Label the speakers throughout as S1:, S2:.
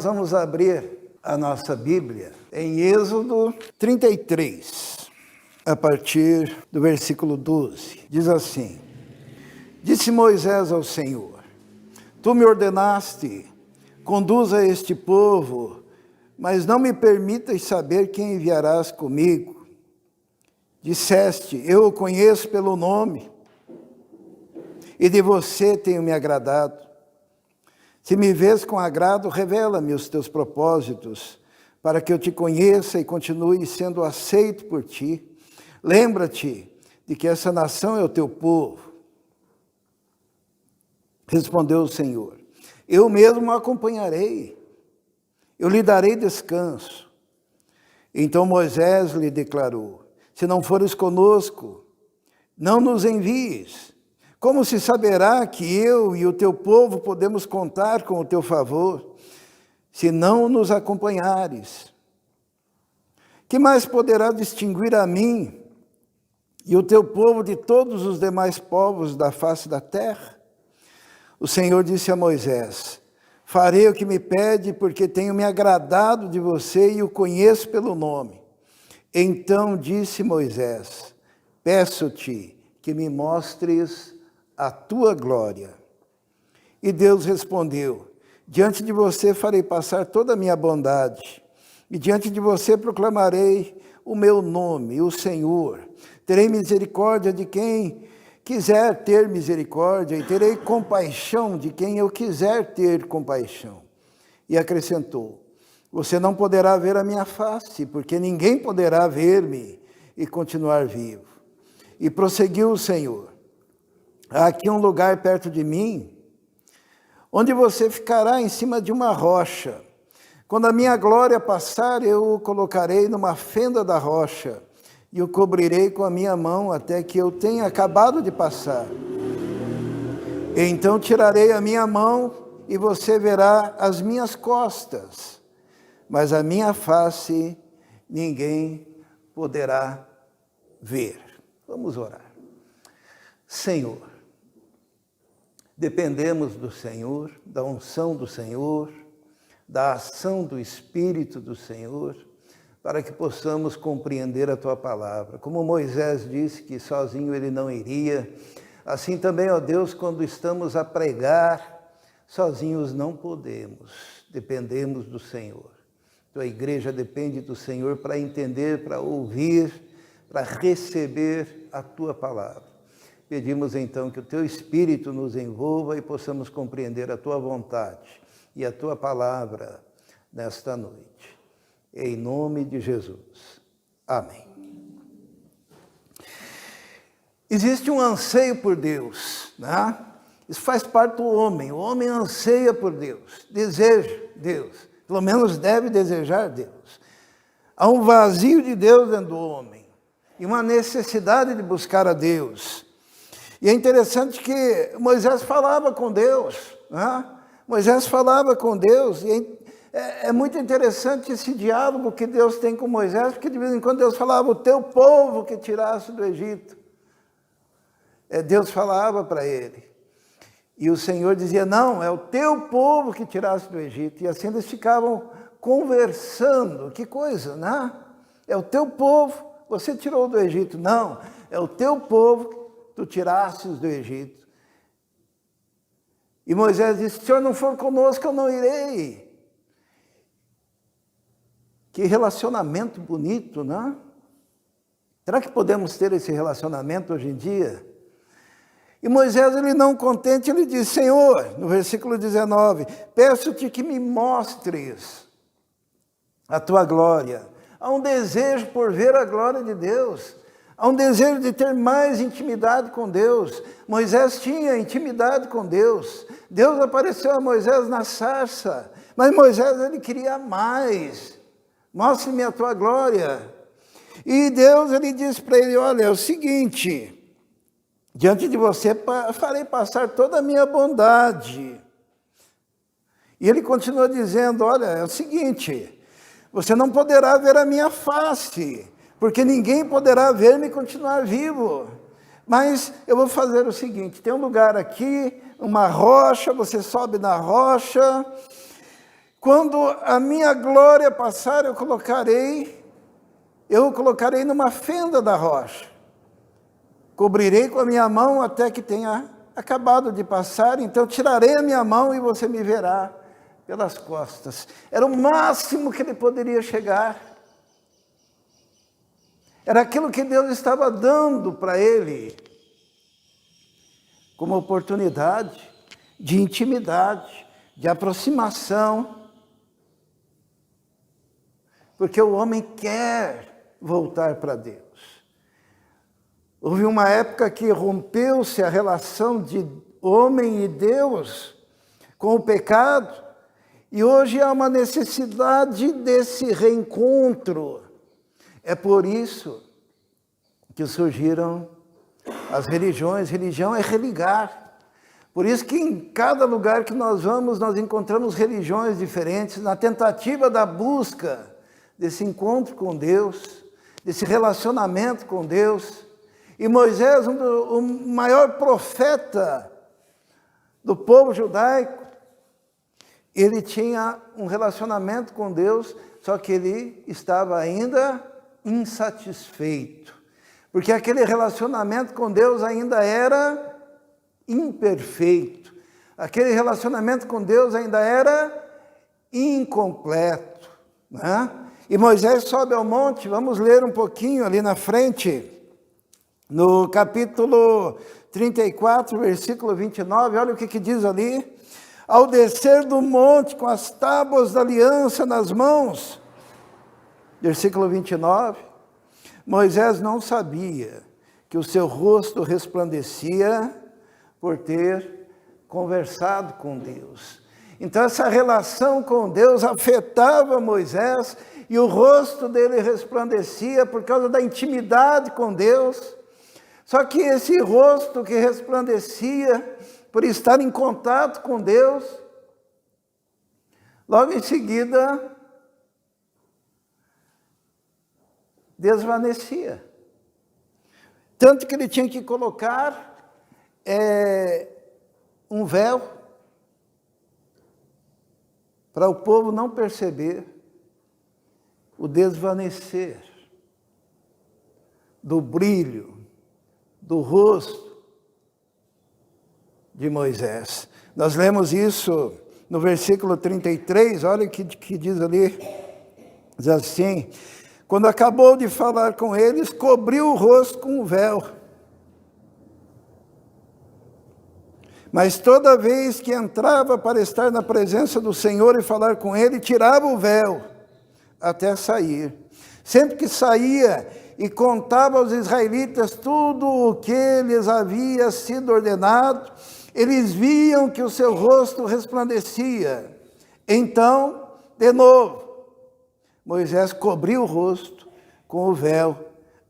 S1: nós vamos abrir a nossa Bíblia em Êxodo 33, a partir do versículo 12. Diz assim: Disse Moisés ao Senhor: Tu me ordenaste, conduza este povo, mas não me permitas saber quem enviarás comigo. Disseste: Eu o conheço pelo nome, e de você tenho me agradado. Se me vês com agrado, revela-me os teus propósitos, para que eu te conheça e continue sendo aceito por ti. Lembra-te de que essa nação é o teu povo. Respondeu o Senhor: Eu mesmo a acompanharei, eu lhe darei descanso. Então Moisés lhe declarou: Se não fores conosco, não nos envies. Como se saberá que eu e o teu povo podemos contar com o teu favor, se não nos acompanhares? Que mais poderá distinguir a mim e o teu povo de todos os demais povos da face da terra? O Senhor disse a Moisés: Farei o que me pede, porque tenho me agradado de você e o conheço pelo nome. Então disse Moisés: Peço-te que me mostres a tua glória. E Deus respondeu: Diante de você farei passar toda a minha bondade, e diante de você proclamarei o meu nome, o Senhor. Terei misericórdia de quem quiser ter misericórdia, e terei compaixão de quem eu quiser ter compaixão. E acrescentou: Você não poderá ver a minha face, porque ninguém poderá ver-me e continuar vivo. E prosseguiu o Senhor: Há aqui um lugar perto de mim, onde você ficará em cima de uma rocha. Quando a minha glória passar, eu o colocarei numa fenda da rocha, e o cobrirei com a minha mão até que eu tenha acabado de passar. Então tirarei a minha mão e você verá as minhas costas, mas a minha face ninguém poderá ver. Vamos orar. Senhor, dependemos do Senhor, da unção do Senhor, da ação do Espírito do Senhor, para que possamos compreender a Tua palavra. Como Moisés disse que sozinho ele não iria, assim também, ó Deus, quando estamos a pregar, sozinhos não podemos, dependemos do Senhor. Tua igreja depende do Senhor para entender, para ouvir, para receber a Tua palavra. Pedimos então que o Teu Espírito nos envolva e possamos compreender a Tua vontade e a Tua palavra nesta noite. Em nome de Jesus. Amém. Existe um anseio por Deus, né? Isso faz parte do homem. O homem anseia por Deus, deseja Deus, pelo menos deve desejar Deus. Há um vazio de Deus dentro do homem e uma necessidade de buscar a Deus. E é interessante que Moisés falava com Deus, né? Moisés falava com Deus, e é muito interessante esse diálogo que Deus tem com Moisés, porque de vez em quando Deus falava: o teu povo que tiraste do Egito. Deus falava para ele. E o Senhor dizia: não, é o teu povo que tiraste do Egito. E assim eles ficavam conversando. Que coisa, né? É o teu povo, você tirou do Egito. Não, é o teu povo, tu tirastes do Egito. E Moisés disse: se o Senhor não for conosco, eu não irei. Que relacionamento bonito, não? Será que podemos ter esse relacionamento hoje em dia? E Moisés, ele não contente, ele diz: Senhor, no versículo 19, peço-te que me mostres a tua glória. Há um desejo por ver a glória de Deus. Há um desejo de ter mais intimidade com Deus. Moisés tinha intimidade com Deus. Deus apareceu a Moisés na sarça, mas Moisés, ele queria mais. Mostre-me a tua glória. E Deus, ele disse para ele: olha, é o seguinte, diante de você farei passar toda a minha bondade. E ele continua dizendo: olha, é o seguinte, você não poderá ver a minha face, porque ninguém poderá ver-me e continuar vivo. Mas eu vou fazer o seguinte, tem um lugar aqui, uma rocha, você sobe na rocha. Quando a minha glória passar, eu o colocarei numa fenda da rocha. Cobrirei com a minha mão até que tenha acabado de passar, então tirarei a minha mão e você me verá pelas costas. Era o máximo que ele poderia chegar. Era aquilo que Deus estava dando para ele como oportunidade de intimidade, de aproximação. Porque o homem quer voltar para Deus. Houve uma época que rompeu-se a relação de homem e Deus com o pecado, e hoje há uma necessidade desse reencontro. É por isso que surgiram as religiões. Religião é religar. Por isso que em cada lugar que nós vamos, nós encontramos religiões diferentes, na tentativa da busca desse encontro com Deus, desse relacionamento com Deus. E Moisés, o maior profeta do povo judaico, ele tinha um relacionamento com Deus, só que ele estava ainda insatisfeito, porque aquele relacionamento com Deus ainda era imperfeito, aquele relacionamento com Deus ainda era incompleto, né? E Moisés sobe ao monte, vamos ler um pouquinho ali na frente, no capítulo 34, versículo 29, olha o que diz ali. Ao descer do monte com as tábuas da aliança nas mãos, versículo 29, Moisés não sabia que o seu rosto resplandecia por ter conversado com Deus. Então essa relação com Deus afetava Moisés e o rosto dele resplandecia por causa da intimidade com Deus. Só que esse rosto que resplandecia por estar em contato com Deus, logo em seguida desvanecia. Tanto que ele tinha que colocar um véu para o povo não perceber o desvanecer do brilho do rosto de Moisés. Nós lemos isso no versículo 33, olha o que diz ali, diz assim: quando acabou de falar com eles, cobriu o rosto com um véu. Mas toda vez que entrava para estar na presença do Senhor e falar com ele, tirava o véu até sair. Sempre que saía e contava aos israelitas tudo o que lhes havia sido ordenado, eles viam que o seu rosto resplandecia. Então, de novo, Moisés cobriu o rosto com o véu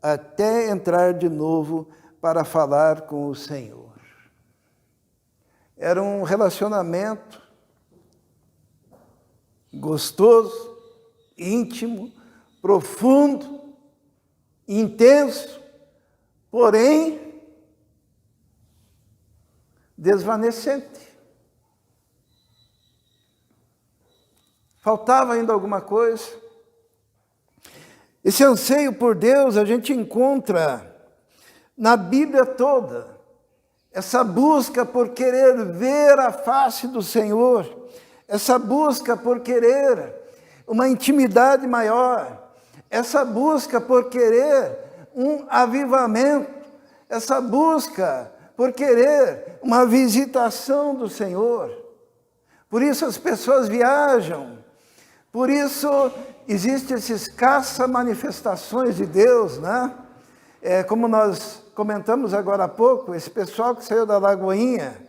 S1: até entrar de novo para falar com o Senhor. Era um relacionamento gostoso, íntimo, profundo, intenso, porém desvanecente. Faltava ainda alguma coisa. Esse anseio por Deus a gente encontra na Bíblia toda. Essa busca por querer ver a face do Senhor, essa busca por querer uma intimidade maior, essa busca por querer um avivamento, essa busca por querer uma visitação do Senhor. Por isso as pessoas viajam, por isso existem esses caça-manifestações de Deus, né? Como nós comentamos agora há pouco, esse pessoal que saiu da Lagoinha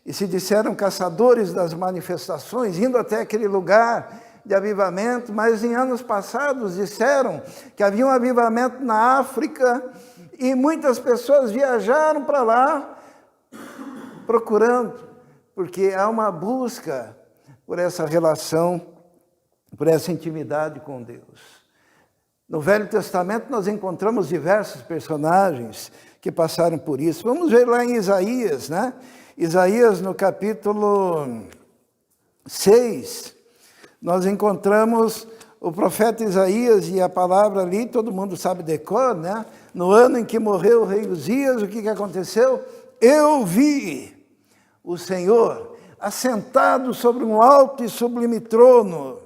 S1: e se disseram caçadores das manifestações, indo até aquele lugar de avivamento, mas em anos passados disseram que havia um avivamento na África e muitas pessoas viajaram para lá procurando, porque há uma busca por essa relação, por essa intimidade com Deus. No Velho Testamento nós encontramos diversos personagens que passaram por isso. Vamos ver lá em Isaías, né? Isaías no capítulo 6, nós encontramos o profeta Isaías e a palavra ali, todo mundo sabe de cor, né? No ano em que morreu o rei Uzias, o que aconteceu? Eu vi o Senhor assentado sobre um alto e sublime trono,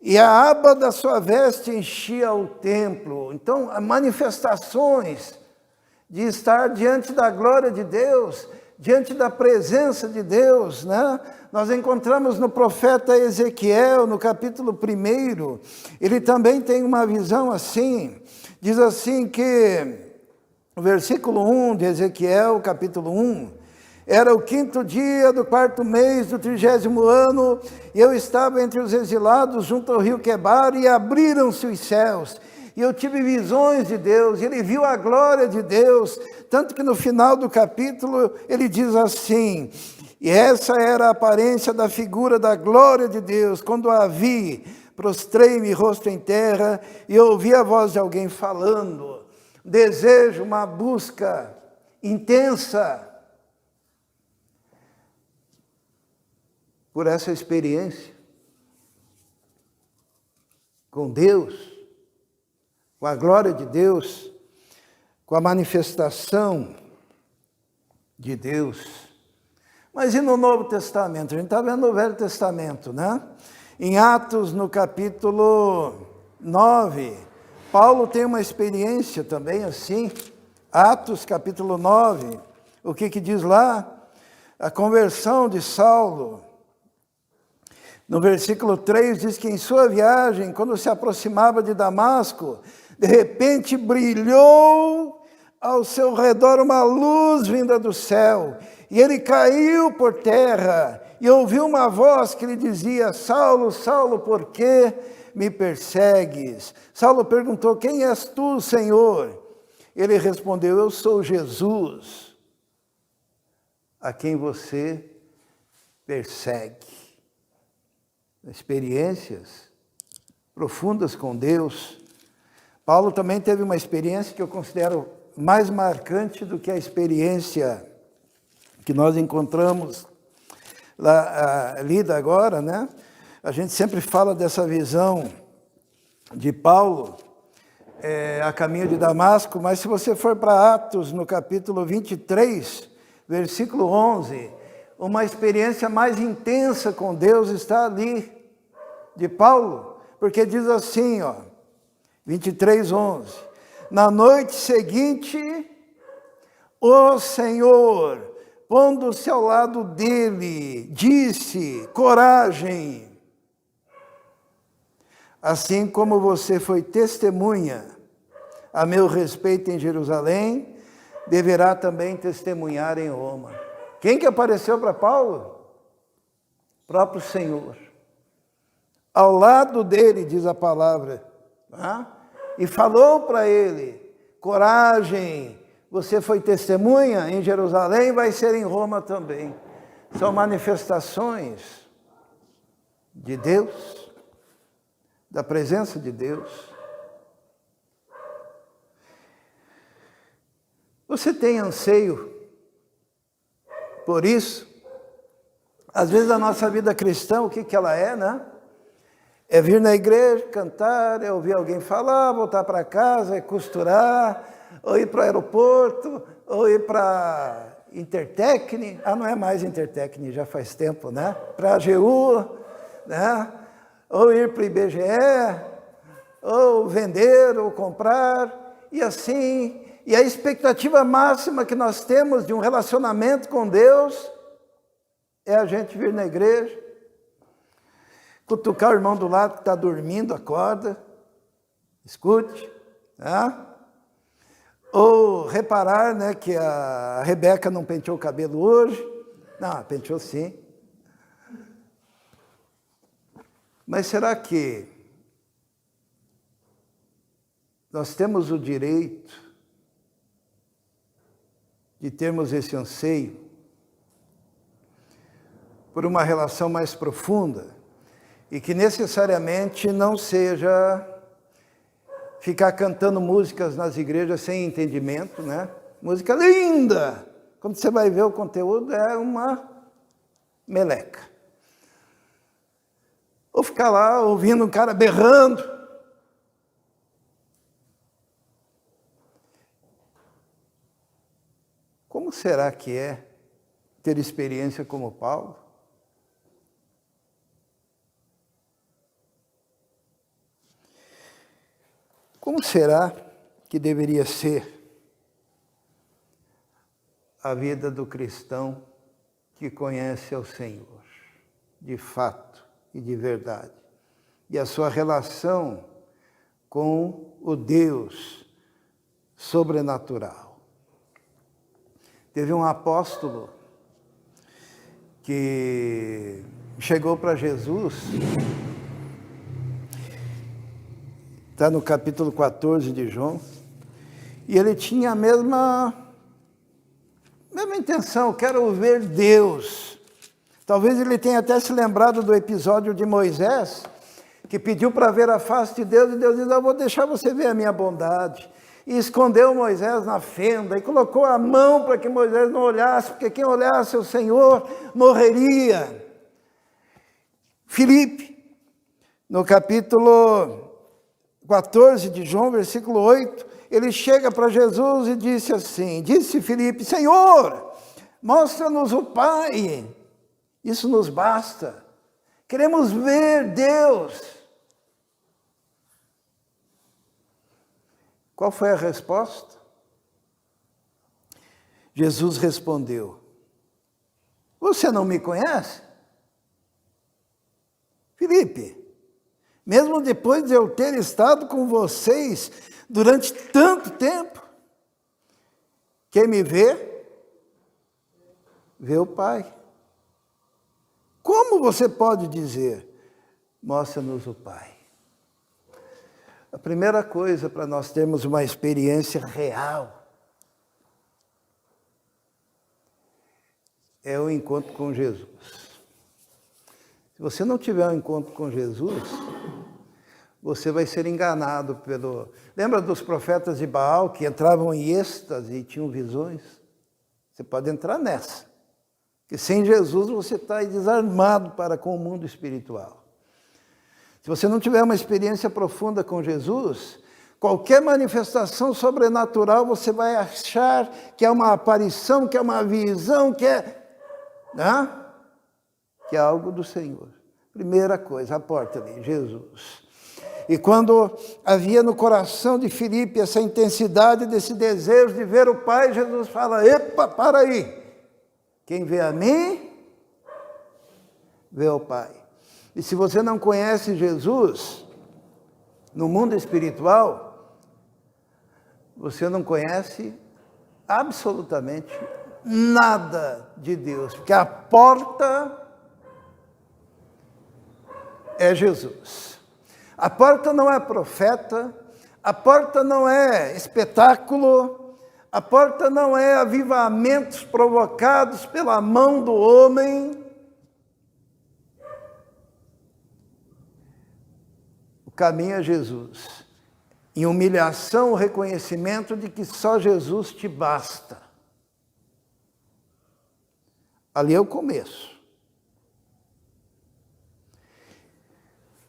S1: e a aba da sua veste enchia o templo. Então, manifestações de estar diante da glória de Deus, diante da presença de Deus, né? Nós encontramos no profeta Ezequiel, no capítulo 1, ele também tem uma visão assim, diz assim que, o versículo 1 de Ezequiel, capítulo 1, era o 5º dia do 4º mês do 30º ano, e eu estava entre os exilados junto ao rio Quebar, e abriram-se os céus, e eu tive visões de Deus, e ele viu a glória de Deus, tanto que no final do capítulo ele diz assim, e essa era a aparência da figura da glória de Deus, quando a vi, prostrei-me rosto em terra, e ouvi a voz de alguém falando, desejo, uma busca intensa por essa experiência com Deus, com a glória de Deus, com a manifestação de Deus. Mas e no Novo Testamento? A gente está vendo no Velho Testamento, né? Em Atos, no capítulo 9, Paulo tem uma experiência também assim. Atos, capítulo 9, o que diz lá? A conversão de Saulo. No versículo 3 diz que em sua viagem, quando se aproximava de Damasco, de repente brilhou ao seu redor uma luz vinda do céu, e ele caiu por terra, e ouviu uma voz que lhe dizia, Saulo, Saulo, por que me persegues? Saulo perguntou, quem és tu, Senhor? Ele respondeu, eu sou Jesus, a quem você persegue. Experiências profundas com Deus. Paulo também teve uma experiência que eu considero mais marcante do que a experiência que nós encontramos lá, lida agora, né? A gente sempre fala dessa visão de Paulo a caminho de Damasco, mas se você for para Atos, no capítulo 23, versículo 11, uma experiência mais intensa com Deus está ali, de Paulo, porque diz assim, ó, 23, 11, na noite seguinte, o Senhor, pondo-se ao lado dele, disse, coragem, assim como você foi testemunha a meu respeito em Jerusalém, deverá também testemunhar em Roma. Quem que apareceu para Paulo? O próprio Senhor. Ao lado dele, diz a palavra, e falou para ele, coragem, você foi testemunha em Jerusalém, vai ser em Roma também. São manifestações de Deus, da presença de Deus. Você tem anseio por isso? Às vezes a nossa vida cristã, o que ela é, né? É vir na igreja, cantar, é ouvir alguém falar, voltar para casa, é costurar, ou ir para o aeroporto, ou ir para Intertecne, não é mais Intertecne, já faz tempo, né? Para a AGU, né? Ou ir para o IBGE, ou vender, ou comprar, e assim, e a expectativa máxima que nós temos de um relacionamento com Deus é a gente vir na igreja, cutucar o irmão do lado que está dormindo, acorda, escute, né? Ou reparar, né, que a Rebeca não penteou o cabelo hoje. Não, penteou sim. Mas será que nós temos o direito de termos esse anseio por uma relação mais profunda e que necessariamente não seja ficar cantando músicas nas igrejas sem entendimento, né? Música linda! Quando você vai ver o conteúdo, é uma meleca. Ou ficar lá ouvindo um cara berrando. Como será que é ter experiência como Paulo? Como será que deveria ser a vida do cristão que conhece ao Senhor, de fato e de verdade, e a sua relação com o Deus sobrenatural? Teve um apóstolo que chegou para Jesus, está no capítulo 14 de João, e ele tinha a mesma intenção, quero ver Deus. Talvez ele tenha até se lembrado do episódio de Moisés, que pediu para ver a face de Deus, e Deus disse, eu vou deixar você ver a minha bondade. E escondeu Moisés na fenda, e colocou a mão para que Moisés não olhasse, porque quem olhasse o Senhor morreria. Filipe, no capítulo 14 de João, versículo 8, ele chega para Jesus e disse Filipe, Senhor, mostra-nos o Pai, isso nos basta, queremos ver Deus. Qual foi a resposta? Jesus respondeu, você não me conhece? Filipe, mesmo depois de eu ter estado com vocês durante tanto tempo, quem me vê, vê o Pai. Como você pode dizer, mostra-nos o Pai? A primeira coisa para nós termos uma experiência real é o encontro com Jesus. Se você não tiver um encontro com Jesus, você vai ser enganado pelo... Lembra dos profetas de Baal que entravam em êxtase e tinham visões? Você pode entrar nessa. Porque sem Jesus você está desarmado para com o mundo espiritual. Se você não tiver uma experiência profunda com Jesus, qualquer manifestação sobrenatural você vai achar que é uma aparição, que é uma visão, que é algo do Senhor. Primeira coisa, a porta ali, Jesus. E quando havia no coração de Filipe essa intensidade desse desejo de ver o Pai, Jesus fala, epa, para aí. Quem vê a mim, vê o Pai. E se você não conhece Jesus, no mundo espiritual, você não conhece absolutamente nada de Deus, porque a porta é Jesus. A porta não é profeta, a porta não é espetáculo, a porta não é avivamentos provocados pela mão do homem. O caminho é Jesus. Em humilhação, o reconhecimento de que só Jesus te basta. Ali é o começo.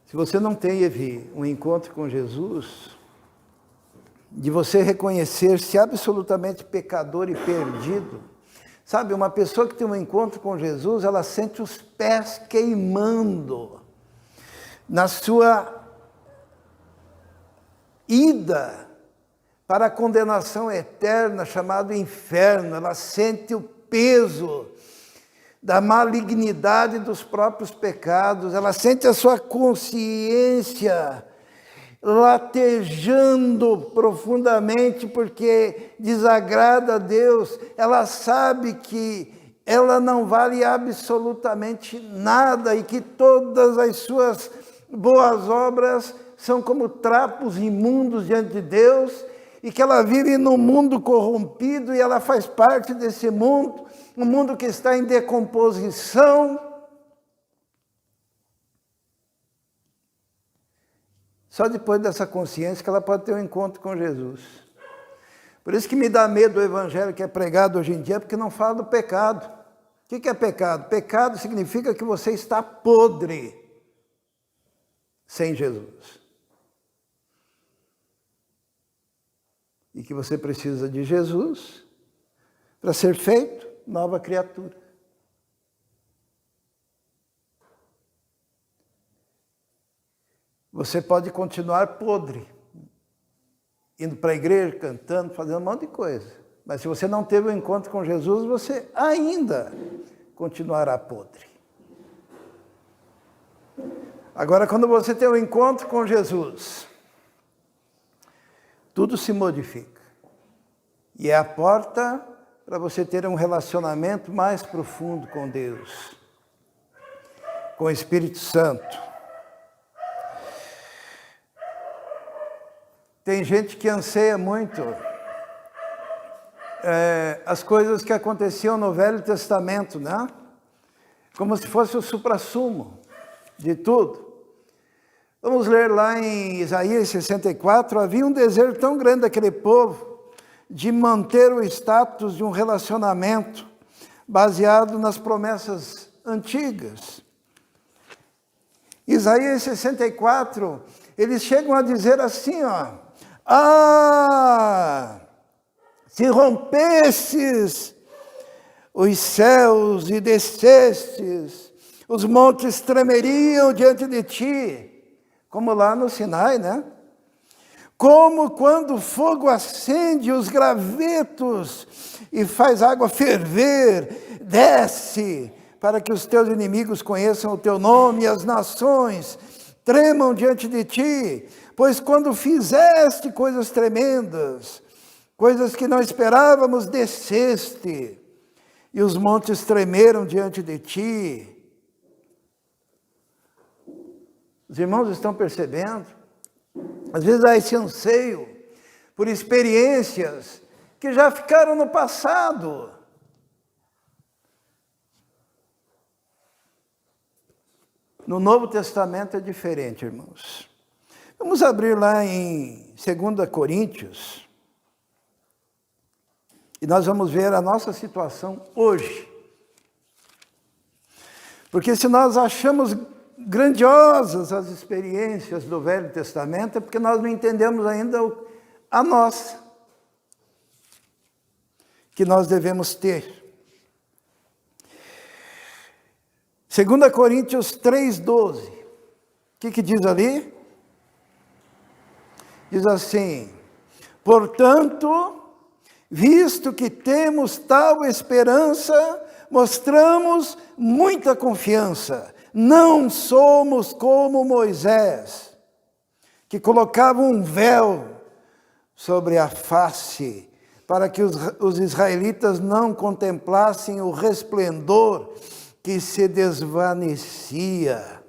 S1: Se você não teve um encontro com Jesus, de você reconhecer-se absolutamente pecador e perdido, sabe, uma pessoa que tem um encontro com Jesus, ela sente os pés queimando na sua ida para a condenação eterna, chamado inferno. Ela sente o peso da malignidade dos próprios pecados, ela sente a sua consciência latejando profundamente porque desagrada a Deus. Ela sabe que ela não vale absolutamente nada e que todas as suas boas obras são como trapos imundos diante de Deus, e que ela vive num mundo corrompido e ela faz parte desse mundo, um mundo que está em decomposição. Só depois dessa consciência que ela pode ter um encontro com Jesus. Por isso que me dá medo o evangelho que é pregado hoje em dia, porque não fala do pecado. O que é pecado? Pecado significa que você está podre. sem Jesus. E que você precisa de Jesus para ser feito nova criatura. Você pode continuar podre, indo para a igreja, cantando, fazendo um monte de coisa. Mas se você não teve um encontro com Jesus, você ainda continuará podre. Agora, quando você tem um encontro com Jesus, tudo se modifica. E é a porta para você ter um relacionamento mais profundo com Deus, com o Espírito Santo. Tem gente que anseia muito as coisas que aconteciam no Velho Testamento, né? Como se fosse o suprassumo de tudo. Vamos ler lá em Isaías 64, havia um desejo tão grande daquele povo de manter o status de um relacionamento baseado nas promessas antigas. Isaías 64, eles chegam a dizer assim, ó, se rompesses os céus e descestes, os montes tremeriam diante de ti, como lá no Sinai, né? Como quando o fogo acende os gravetos e faz água ferver, desce, para que os teus inimigos conheçam o teu nome e as nações tremam diante de ti. Pois quando fizeste coisas tremendas, coisas que não esperávamos, desceste, e os montes tremeram diante de ti. Os irmãos estão percebendo? Às vezes há esse anseio por experiências que já ficaram no passado. No Novo Testamento é diferente, irmãos. Vamos abrir lá em 2 Coríntios. E nós vamos ver a nossa situação hoje. Porque se nós achamos grandiosas as experiências do Velho Testamento, é porque nós não entendemos ainda a nossa, que nós devemos ter. 2 Coríntios 3,12. O que diz ali? Diz assim, portanto, visto que temos tal esperança, mostramos muita confiança. Não somos como Moisés, que colocava um véu sobre a face, para que os israelitas não contemplassem o resplendor que se desvanecia.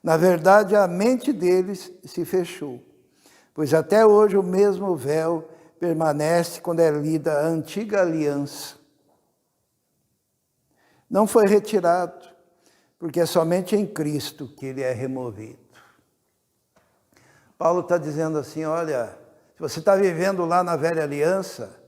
S1: Na verdade, a mente deles se fechou, pois até hoje o mesmo véu permanece quando é lida a antiga aliança. Não foi retirado, porque é somente em Cristo que ele é removido. Paulo está dizendo assim, olha, se você está vivendo lá na velha aliança,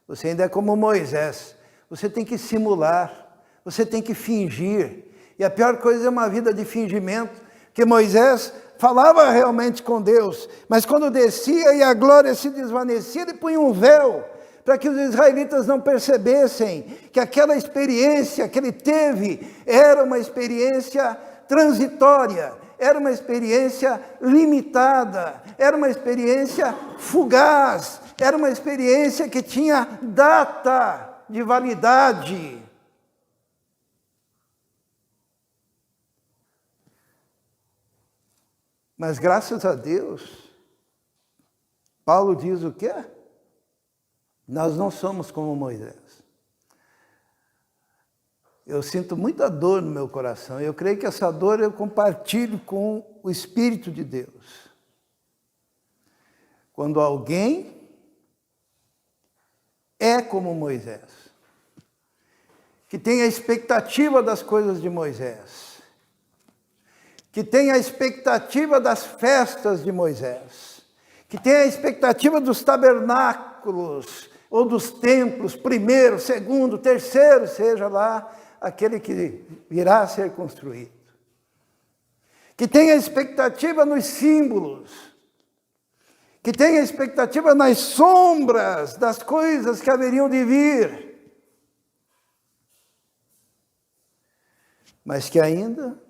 S1: você ainda é como Moisés. Você tem que simular, você tem que fingir. E a pior coisa é uma vida de fingimento, que Moisés falava realmente com Deus, mas quando descia e a glória se desvanecia, ele punha um véu, para que os israelitas não percebessem que aquela experiência que ele teve era uma experiência transitória, era uma experiência limitada, era uma experiência fugaz, era uma experiência que tinha data de validade. Mas graças a Deus, Paulo diz o quê? Nós não somos como Moisés. Eu sinto muita dor no meu coração. Eu creio que essa dor eu compartilho com o Espírito de Deus. Quando alguém é como Moisés, que tem a expectativa das coisas de Moisés, que tem a expectativa das festas de Moisés, que tem a expectativa dos tabernáculos, ou dos templos, primeiro, segundo, terceiro, seja lá aquele que virá a ser construído. que tenha expectativa nos símbolos, que tenha expectativa nas sombras das coisas que haveriam de vir, mas que ainda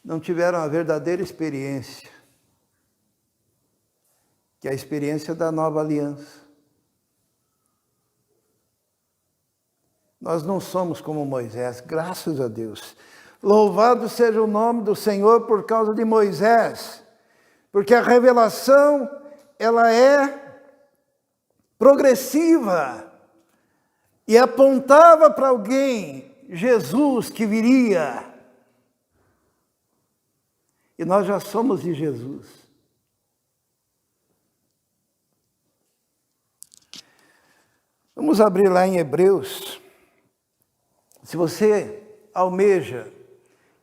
S1: não tiveram a verdadeira experiência, que é a experiência da nova aliança. Nós não somos como Moisés, graças a Deus. Louvado seja o nome do Senhor por causa de Moisés, porque a revelação, ela é progressiva e apontava para alguém, Jesus, que viria. E nós já somos de Jesus. Vamos abrir lá em Hebreus. Se você almeja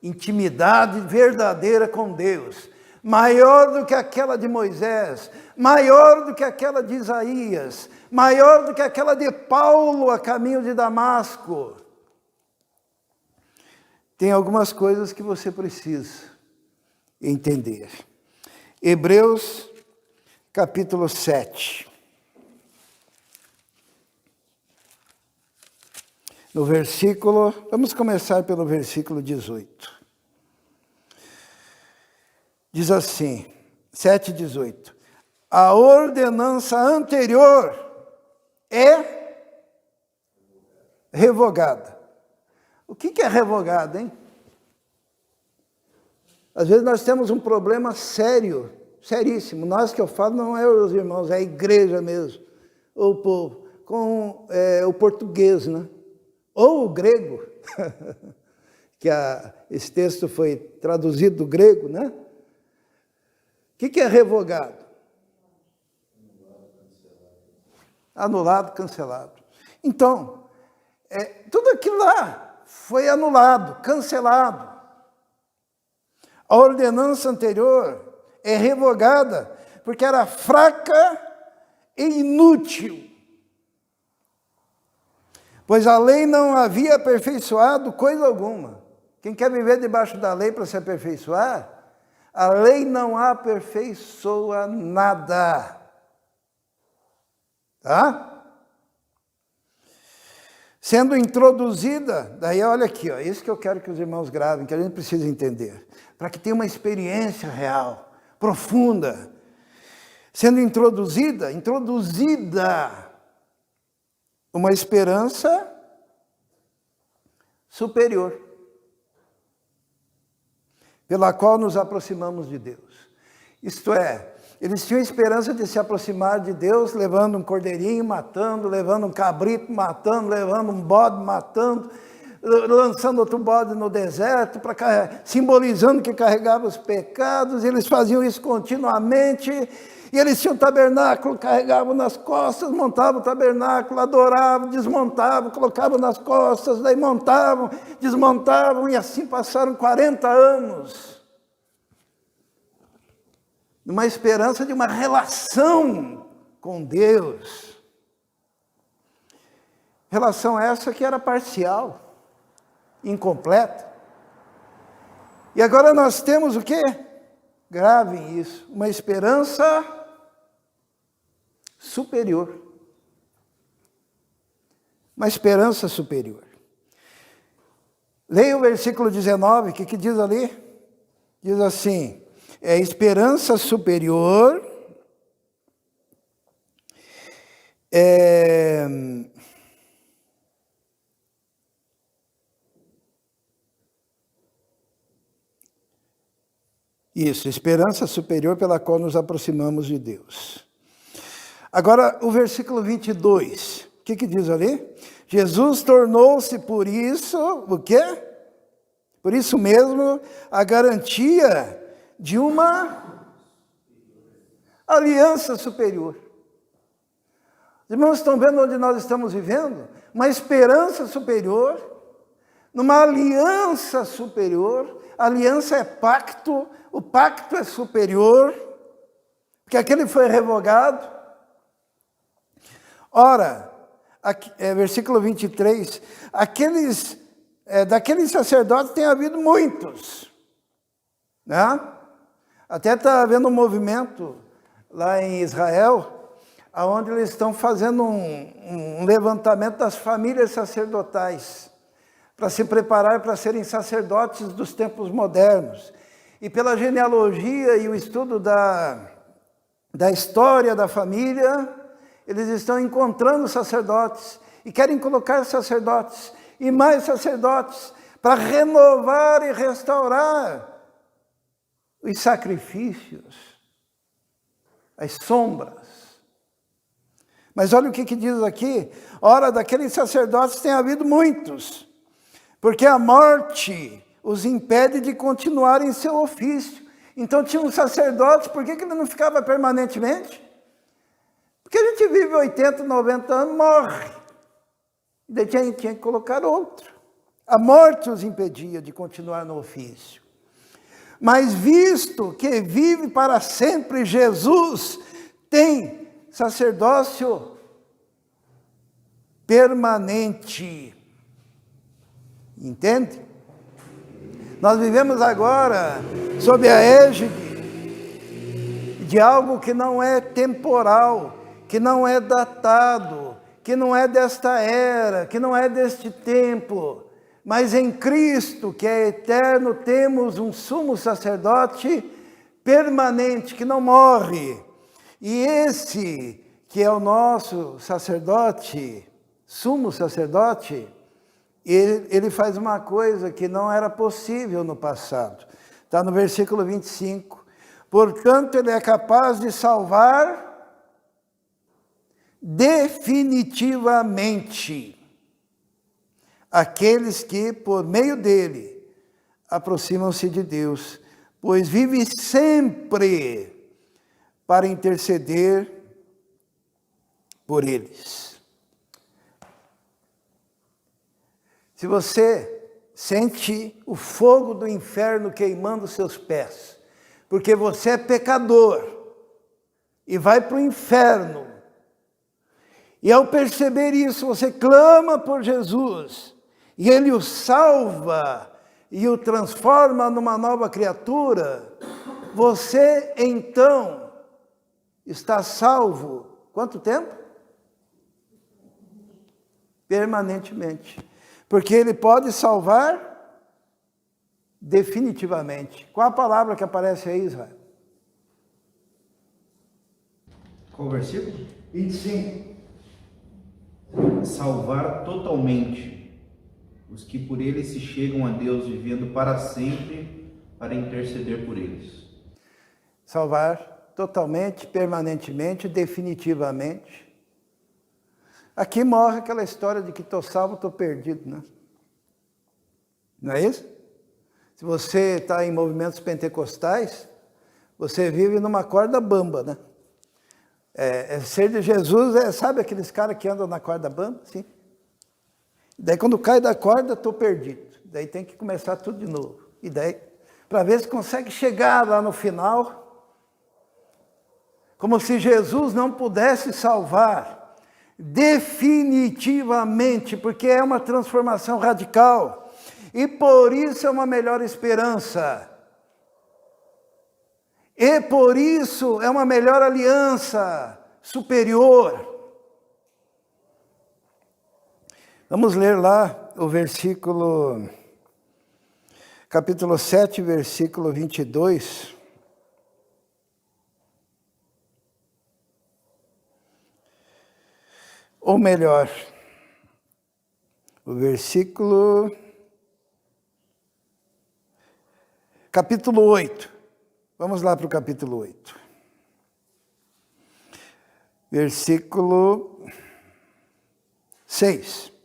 S1: intimidade verdadeira com Deus, maior do que aquela de Moisés, maior do que aquela de Isaías, maior do que aquela de Paulo a caminho de Damasco, tem algumas coisas que você precisa entender. Hebreus, capítulo 7. No versículo, vamos começar pelo versículo 18. Diz assim, 7:18. A ordenança anterior é revogada. O que é revogada, hein? Às vezes nós temos um problema sério, seríssimo. Nós que eu falo não é os irmãos, é a igreja mesmo, ou o povo, com o português, né? Ou o grego, que esse texto foi traduzido do grego, né? O que é revogado? Anulado, cancelado. Então, tudo aquilo lá foi anulado, cancelado. A ordenança anterior é revogada porque era fraca e inútil. Pois a lei não havia aperfeiçoado coisa alguma. Quem quer viver debaixo da lei para se aperfeiçoar, a lei não aperfeiçoa nada. Tá? Sendo introduzida, daí olha aqui, ó, isso que eu quero que os irmãos gravem, que a gente precisa entender, para que tenha uma experiência real, profunda. Sendo introduzida uma esperança superior, pela qual nos aproximamos de Deus. Isto é, eles tinham esperança de se aproximar de Deus, levando um cordeirinho, matando, levando um cabrito, matando, levando um bode, matando, lançando outro bode no deserto, simbolizando que carregava os pecados. Eles faziam isso continuamente. E eles tinham um tabernáculo, carregavam nas costas, montavam o tabernáculo, adoravam, desmontavam, colocavam nas costas, daí montavam, desmontavam, e assim passaram 40 anos. Numa esperança de uma relação com Deus. Relação essa que era parcial, incompleta. E agora nós temos o quê? Gravem isso, uma esperança superior. Uma esperança superior. Leia o versículo 19, o que diz ali? Diz assim, esperança superior, isso, esperança superior pela qual nos aproximamos de Deus. Agora, o versículo 22, o que diz ali? Jesus tornou-se por isso, o quê? Por isso mesmo, a garantia de uma aliança superior. Os irmãos estão vendo onde nós estamos vivendo? Uma esperança superior, numa aliança superior. A aliança é pacto, o pacto é superior, porque aquele foi revogado. Ora, aqui, versículo 23, daqueles sacerdotes tem havido muitos. né? Até está havendo um movimento lá em Israel, onde eles estão fazendo um levantamento das famílias sacerdotais, para se preparar para serem sacerdotes dos tempos modernos. E pela genealogia e o estudo da história da família, eles estão encontrando sacerdotes e querem colocar sacerdotes e mais sacerdotes para renovar e restaurar os sacrifícios, as sombras. Mas olha o que diz aqui: ora, daqueles sacerdotes tem havido muitos, porque a morte os impede de continuar em seu ofício. Então tinha um sacerdote, por que ele não ficava permanentemente? Porque a gente vive 80, 90 anos, morre. E daí tinha que colocar outro. A morte os impedia de continuar no ofício. Mas visto que vive para sempre, Jesus tem sacerdócio permanente. Entende? Nós vivemos agora sob a égide de algo que não é temporal, que não é datado, que não é desta era, que não é deste tempo. Mas em Cristo, que é eterno, temos um sumo sacerdote permanente, que não morre. E esse que é o nosso sacerdote, sumo sacerdote, ele faz uma coisa que não era possível no passado. Está no versículo 25. Portanto, ele é capaz de salvar definitivamente aqueles que, por meio dele, aproximam-se de Deus, pois vive sempre para interceder por eles. Se você sente o fogo do inferno queimando seus pés, porque você é pecador e vai para o inferno, e ao perceber isso, você clama por Jesus, e Ele o salva e o transforma numa nova criatura, você então está salvo. Quanto tempo? Permanentemente. Porque Ele pode salvar definitivamente. Qual a palavra que aparece aí, Israel?
S2: Qual o versículo?
S1: 25.
S2: Salvar totalmente os que por ele se chegam a Deus, vivendo para sempre para interceder por eles.
S1: Salvar totalmente, permanentemente, definitivamente. Aqui morre aquela história de que estou salvo, estou perdido, né? Não é isso? Se você está em movimentos pentecostais, você vive numa corda bamba, né? Ser de Jesus, sabe aqueles caras que andam na corda bamba? Sim. Daí quando cai da corda, estou perdido. Daí tem que começar tudo de novo. E daí, para ver se consegue chegar lá no final, como se Jesus não pudesse salvar definitivamente, porque é uma transformação radical. E por isso é uma melhor esperança. E por isso é uma melhor aliança superior. Vamos ler lá o versículo, capítulo 7, versículo 22. Ou melhor, o versículo, capítulo 8. Vamos lá para o capítulo 8. Versículo 6.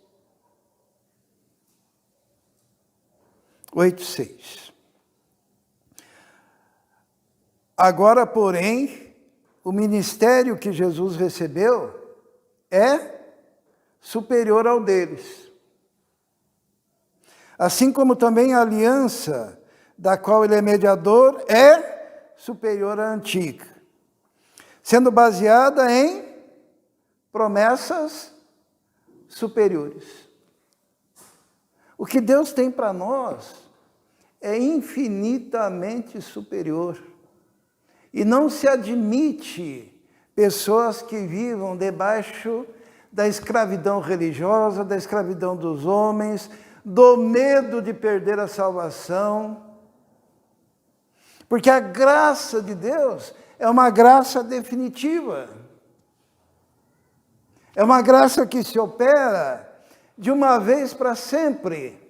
S1: 8:6. Agora, porém, o ministério que Jesus recebeu é superior ao deles. Assim como também a aliança da qual ele é mediador é superior à antiga, sendo baseada em promessas superiores. O que Deus tem para nós é infinitamente superior. E não se admite pessoas que vivam debaixo da escravidão religiosa, da escravidão dos homens, do medo de perder a salvação. Porque a graça de Deus é uma graça definitiva. É uma graça que se opera de uma vez para sempre.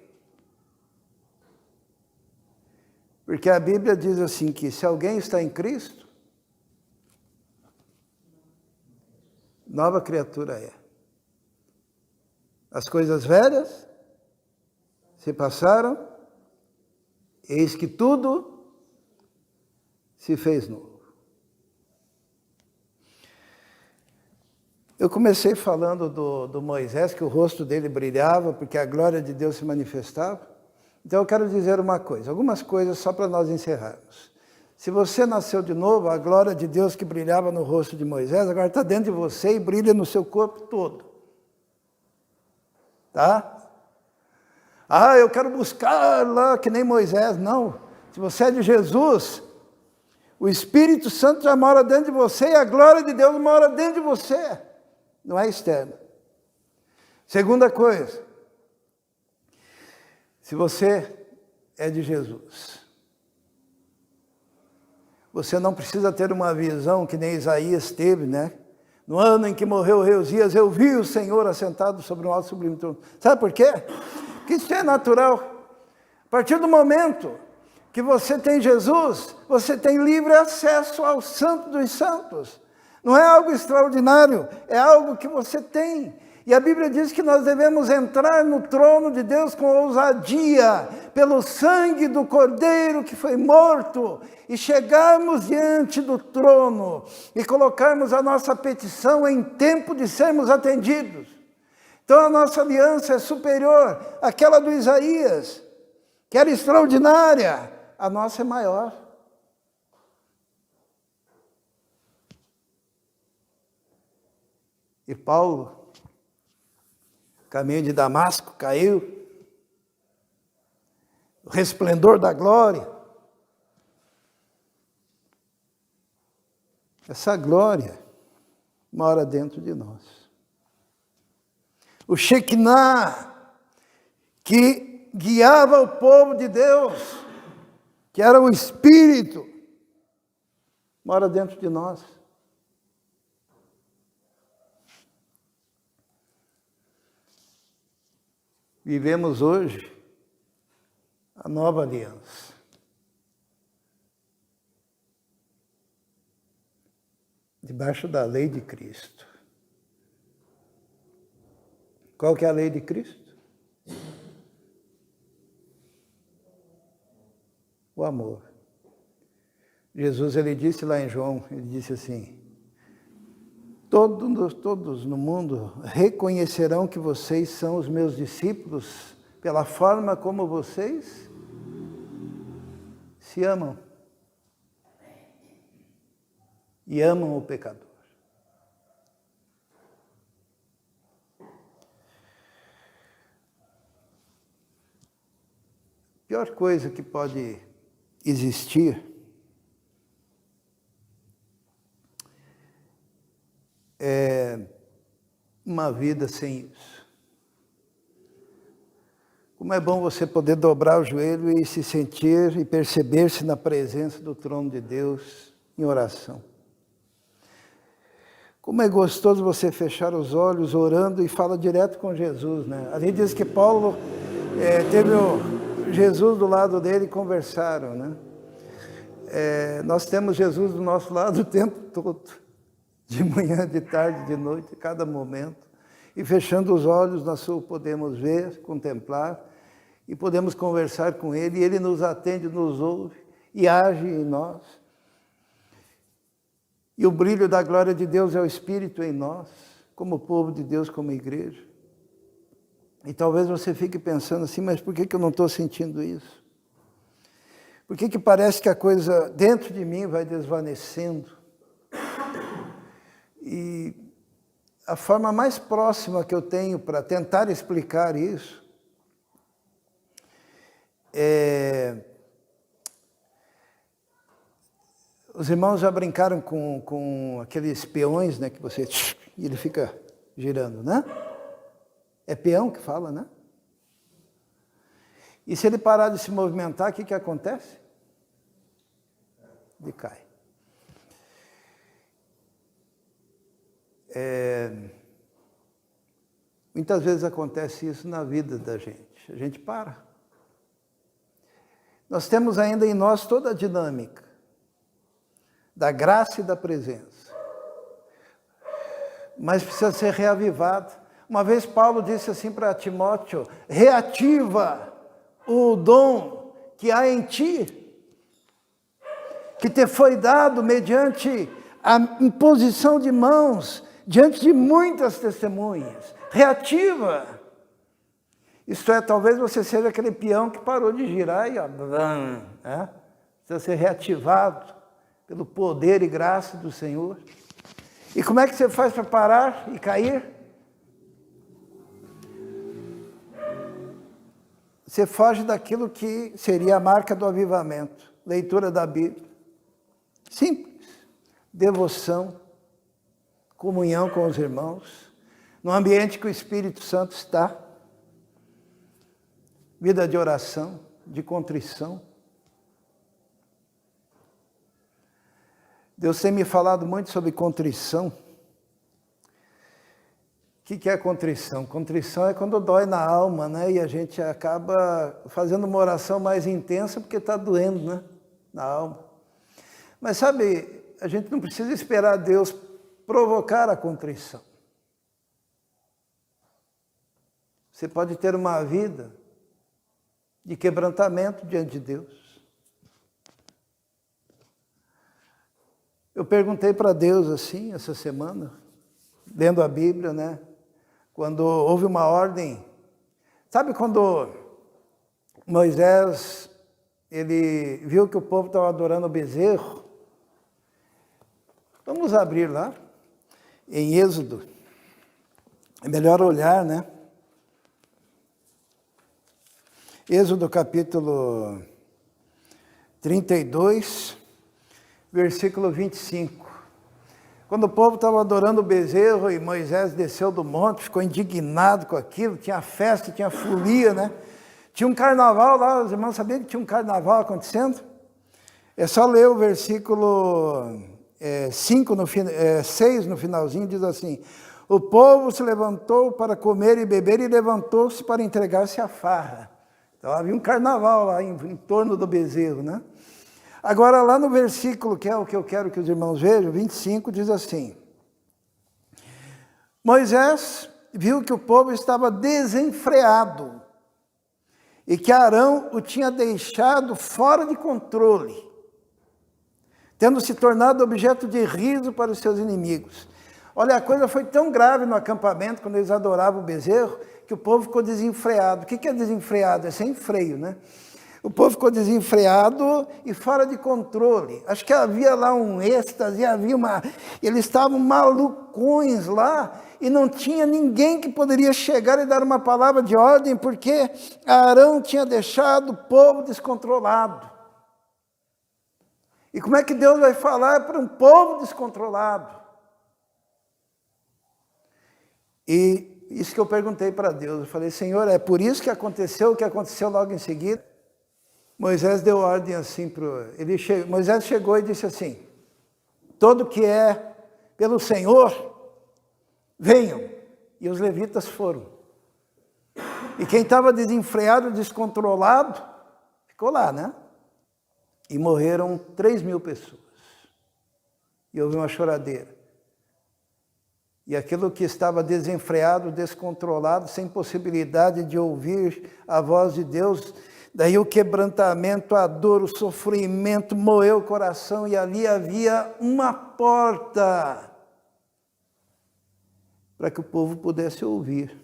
S1: Porque a Bíblia diz assim que se alguém está em Cristo, nova criatura é. As coisas velhas se passaram, eis que tudo se fez novo. Eu comecei falando do Moisés, que o rosto dele brilhava, porque a glória de Deus se manifestava. Então eu quero dizer uma coisa, algumas coisas só para nós encerrarmos. Se você nasceu de novo, a glória de Deus que brilhava no rosto de Moisés, agora está dentro de você e brilha no seu corpo todo. Tá? Ah, eu quero buscar lá que nem Moisés. Não. Se você é de Jesus, o Espírito Santo já mora dentro de você e a glória de Deus mora dentro de você. Não é externo. Segunda coisa, se você é de Jesus, você não precisa ter uma visão que nem Isaías teve, né? No ano em que morreu o rei Uzias, eu vi o Senhor assentado sobre um alto sublime trono. Sabe por quê? Porque isso é natural. A partir do momento que você tem Jesus, você tem livre acesso ao Santo dos Santos. Não é algo extraordinário, é algo que você tem. E a Bíblia diz que nós devemos entrar no trono de Deus com ousadia, pelo sangue do Cordeiro que foi morto, e chegarmos diante do trono e colocarmos a nossa petição em tempo de sermos atendidos. Então a nossa aliança é superior àquela do Isaías, que era extraordinária, a nossa é maior. E Paulo, caminho de Damasco, caiu, o resplendor da glória. Essa glória mora dentro de nós. O Shekinah, que guiava o povo de Deus, que era o Espírito, mora dentro de nós. Vivemos hoje a nova aliança. Debaixo da lei de Cristo. Qual que é a lei de Cristo? O amor. Jesus, ele disse lá em João, ele disse assim, todos no mundo reconhecerão que vocês são os meus discípulos pela forma como vocês se amam. E amam o pecador. A pior coisa que pode existir é uma vida sem isso. Como é bom você poder dobrar o joelho e se sentir e perceber-se na presença do trono de Deus em oração. Como é gostoso você fechar os olhos orando e fala direto com Jesus, né? Ali diz que Paulo teve o Jesus do lado dele e conversaram, né? Nós temos Jesus do nosso lado o tempo todo. De manhã, de tarde, de noite, a cada momento. E fechando os olhos, nós podemos ver, contemplar, e podemos conversar com Ele, e Ele nos atende, nos ouve, e age em nós. E o brilho da glória de Deus é o Espírito em nós, como povo de Deus, como igreja. E talvez você fique pensando assim, mas por que eu não estou sentindo isso? Por que parece que a coisa dentro de mim vai desvanecendo? E a forma mais próxima que eu tenho para tentar explicar isso é Os irmãos já brincaram com aqueles peões, né, que você... e ele fica girando, né? É peão que fala, né? E se ele parar de se movimentar, o que acontece? Ele cai. Muitas vezes acontece isso na vida da gente. A gente para. Nós temos ainda em nós toda a dinâmica da graça e da presença. Mas precisa ser reavivado. Uma vez Paulo disse assim para Timóteo: reativa o dom que há em ti, que te foi dado mediante a imposição de mãos, diante de muitas testemunhas. Reativa. Isto é, talvez você seja aquele peão que parou de girar e precisa ser reativado pelo poder e graça do Senhor. E como é que você faz para parar e cair? Você foge daquilo que seria a marca do avivamento. Leitura da Bíblia. Simples. Devoção. Comunhão com os irmãos. No ambiente que o Espírito Santo está. Vida de oração, de contrição. Deus tem me falado muito sobre contrição. O que é contrição? Contrição é quando dói na alma, né? E a gente acaba fazendo uma oração mais intensa porque está doendo, né? Na alma. Mas sabe, a gente não precisa esperar Deus provocar a contrição. Você pode ter uma vida de quebrantamento diante de Deus. Eu perguntei para Deus assim, essa semana, lendo a Bíblia, né? Quando houve uma ordem, sabe quando Moisés, ele viu que o povo estava adorando o bezerro? Vamos abrir lá, em Êxodo. É melhor olhar, né? Êxodo capítulo 32, versículo 25. Quando o povo estava adorando o bezerro e Moisés desceu do monte, ficou indignado com aquilo, tinha festa, tinha folia, né? Tinha um carnaval lá, os irmãos sabiam que tinha um carnaval acontecendo? É só ler o versículo 6 no finalzinho, diz assim: o povo se levantou para comer e beber e levantou-se para entregar-se à farra. Então havia um carnaval lá em torno do bezerro, né? Agora lá no versículo, que é o que eu quero que os irmãos vejam, 25, diz assim: Moisés viu que o povo estava desenfreado e que Arão o tinha deixado fora de controle, tendo se tornado objeto de riso para os seus inimigos. Olha, a coisa foi tão grave no acampamento, quando eles adoravam o bezerro, que o povo ficou desenfreado. O que é desenfreado? É sem freio, né? O povo ficou desenfreado e fora de controle. Acho que havia lá um êxtase, eles estavam malucões lá e não tinha ninguém que poderia chegar e dar uma palavra de ordem, porque Arão tinha deixado o povo descontrolado. E como é que Deus vai falar para um povo descontrolado? E isso que eu perguntei para Deus. Eu falei: Senhor, é por isso que aconteceu o que aconteceu logo em seguida? Moisés deu ordem assim Moisés chegou e disse assim: todo que é pelo Senhor, venham. E os levitas foram. E quem estava desenfreado, descontrolado, ficou lá, né? E morreram 3.000 pessoas. E houve uma choradeira. E aquilo que estava desenfreado, descontrolado, sem possibilidade de ouvir a voz de Deus, daí o quebrantamento, a dor, o sofrimento moeu o coração, e ali havia uma porta para que o povo pudesse ouvir.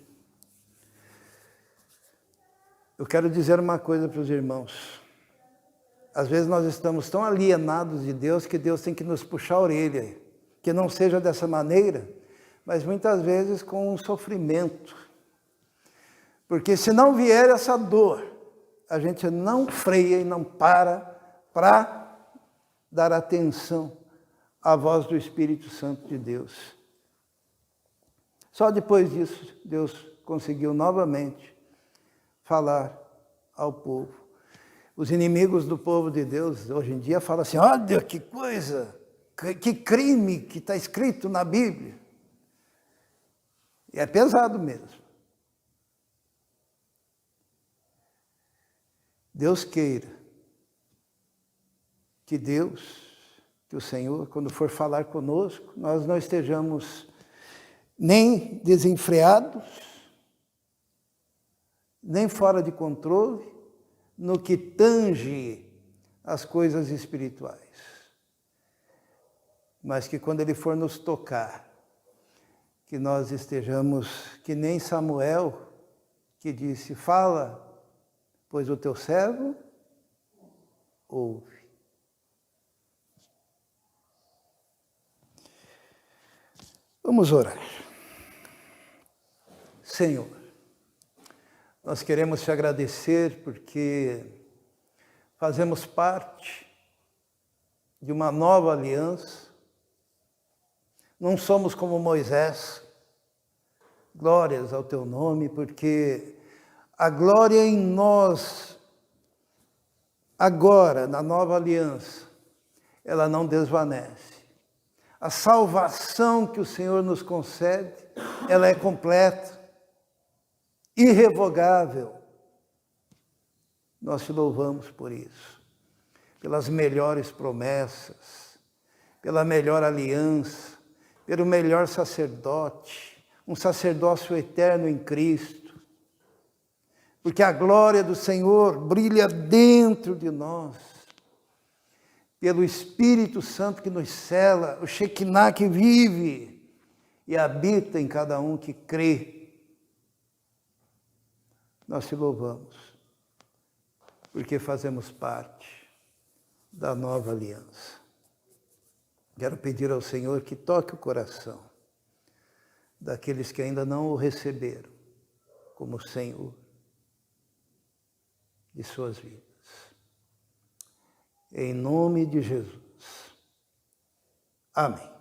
S1: Eu quero dizer uma coisa para os irmãos. Às vezes nós estamos tão alienados de Deus que Deus tem que nos puxar a orelha. Que não seja dessa maneira, mas muitas vezes com um sofrimento. Porque se não vier essa dor, a gente não freia e não para dar atenção à voz do Espírito Santo de Deus. Só depois disso, Deus conseguiu novamente falar ao povo. Os inimigos do povo de Deus, hoje em dia, falam assim, olha que coisa, que crime que está escrito na Bíblia. E é pesado mesmo. Deus queira que o Senhor, quando for falar conosco, nós não estejamos nem desenfreados, nem fora de controle, no que tange as coisas espirituais. Mas que quando Ele for nos tocar, que nós estejamos que nem Samuel, que disse, fala, pois o teu servo ouve. Vamos orar. Senhor, nós queremos te agradecer porque fazemos parte de uma nova aliança. Não somos como Moisés. Glórias ao teu nome, porque a glória em nós, agora, na nova aliança, ela não desvanece. A salvação que o Senhor nos concede, ela é completa, irrevogável. Nós te louvamos por isso, pelas melhores promessas, pela melhor aliança, pelo melhor sacerdote, um sacerdócio eterno em Cristo. Porque a glória do Senhor brilha dentro de nós, pelo Espírito Santo que nos cela, o Shekinah que vive e habita em cada um que crê. Nós te louvamos, porque fazemos parte da nova aliança. Quero pedir ao Senhor que toque o coração daqueles que ainda não o receberam como Senhor de suas vidas. Em nome de Jesus. Amém.